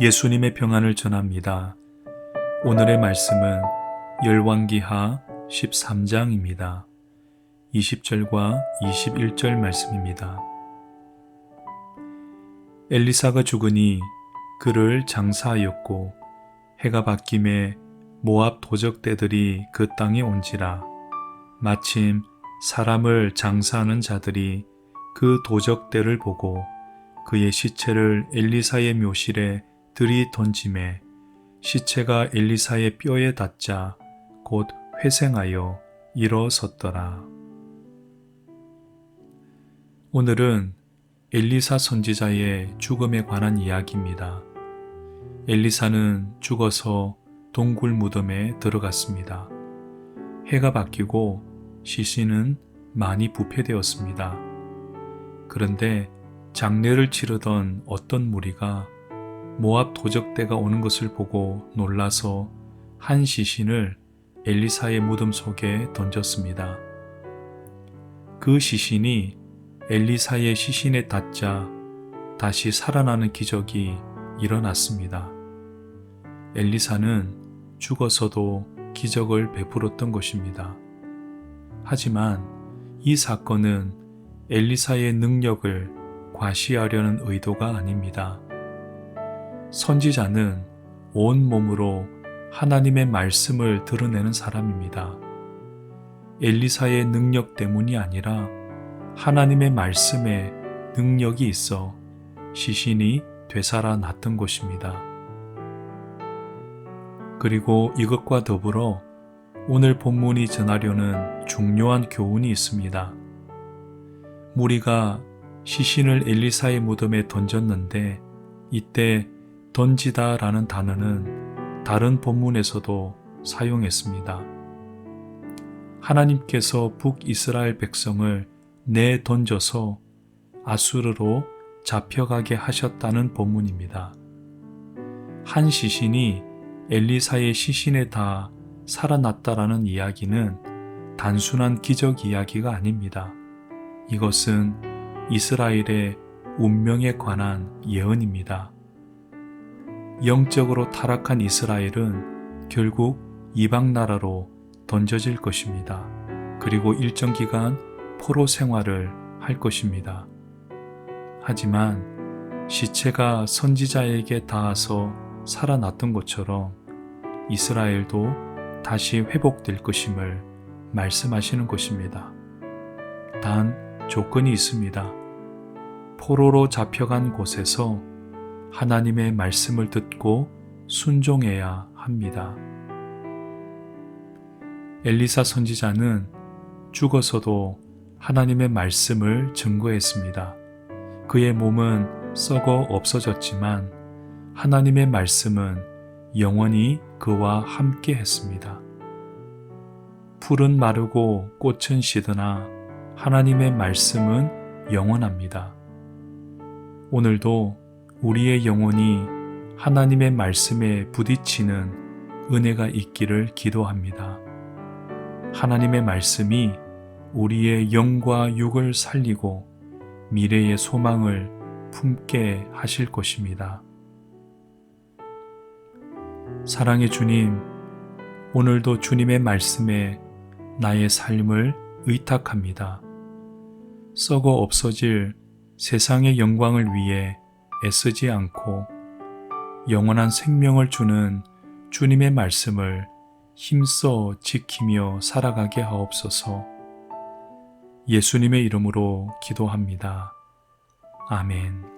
예수님의 평안을 전합니다. 오늘의 말씀은 열왕기하 13장입니다. 20절과 21절 말씀입니다. 엘리사가 죽으니 그를 장사하였고 해가 바뀜에 모압 도적대들이 그 땅에 온지라. 마침 사람을 장사하는 자들이 그 도적대를 보고 그의 시체를 엘리사의 묘실에 들이 던짐에 시체가 엘리사의 뼈에 닿자 곧 회생하여 일어섰더라. 오늘은 엘리사 선지자의 죽음에 관한 이야기입니다. 엘리사는 죽어서 동굴 무덤에 들어갔습니다. 해가 바뀌고 시신은 많이 부패되었습니다. 그런데 장례를 치르던 어떤 무리가 모압 도적대가 오는 것을 보고 놀라서 한 시신을 엘리사의 무덤 속에 던졌습니다. 그 시신이 엘리사의 시신에 닿자 다시 살아나는 기적이 일어났습니다. 엘리사는 죽어서도 기적을 베풀었던 것입니다. 하지만 이 사건은 엘리사의 능력을 과시하려는 의도가 아닙니다. 선지자는 온 몸으로 하나님의 말씀을 드러내는 사람입니다. 엘리사의 능력 때문이 아니라 하나님의 말씀에 능력이 있어 시신이 되살아났던 것입니다. 그리고 이것과 더불어 오늘 본문이 전하려는 중요한 교훈이 있습니다. 무리가 시신을 엘리사의 무덤에 던졌는데 이때 던지다 라는 단어는 다른 본문에서도 사용했습니다. 하나님께서 북이스라엘 백성을 내던져서 아수르로 잡혀가게 하셨다는 본문입니다. 한 시신이 엘리사의 시신에 닿아 살아났다라는 이야기는 단순한 기적 이야기가 아닙니다. 이것은 이스라엘의 운명에 관한 예언입니다. 영적으로 타락한 이스라엘은 결국 이방 나라로 던져질 것입니다. 그리고 일정 기간 포로 생활을 할 것입니다. 하지만 시체가 선지자에게 닿아서 살아났던 것처럼 이스라엘도 다시 회복될 것임을 말씀하시는 것입니다. 단 조건이 있습니다. 포로로 잡혀간 곳에서 하나님의 말씀을 듣고 순종해야 합니다. 엘리사 선지자는 죽어서도 하나님의 말씀을 증거했습니다. 그의 몸은 썩어 없어졌지만 하나님의 말씀은 영원히 그와 함께 했습니다. 풀은 마르고 꽃은 시드나 하나님의 말씀은 영원합니다. 오늘도 우리의 영혼이 하나님의 말씀에 부딪히는 은혜가 있기를 기도합니다. 하나님의 말씀이 우리의 영과 육을 살리고 미래의 소망을 품게 하실 것입니다. 사랑의 주님, 오늘도 주님의 말씀에 나의 삶을 의탁합니다. 썩어 없어질 세상의 영광을 위해 애쓰지 않고 영원한 생명을 주는 주님의 말씀을 힘써 지키며 살아가게 하옵소서. 예수님의 이름으로 기도합니다. 아멘.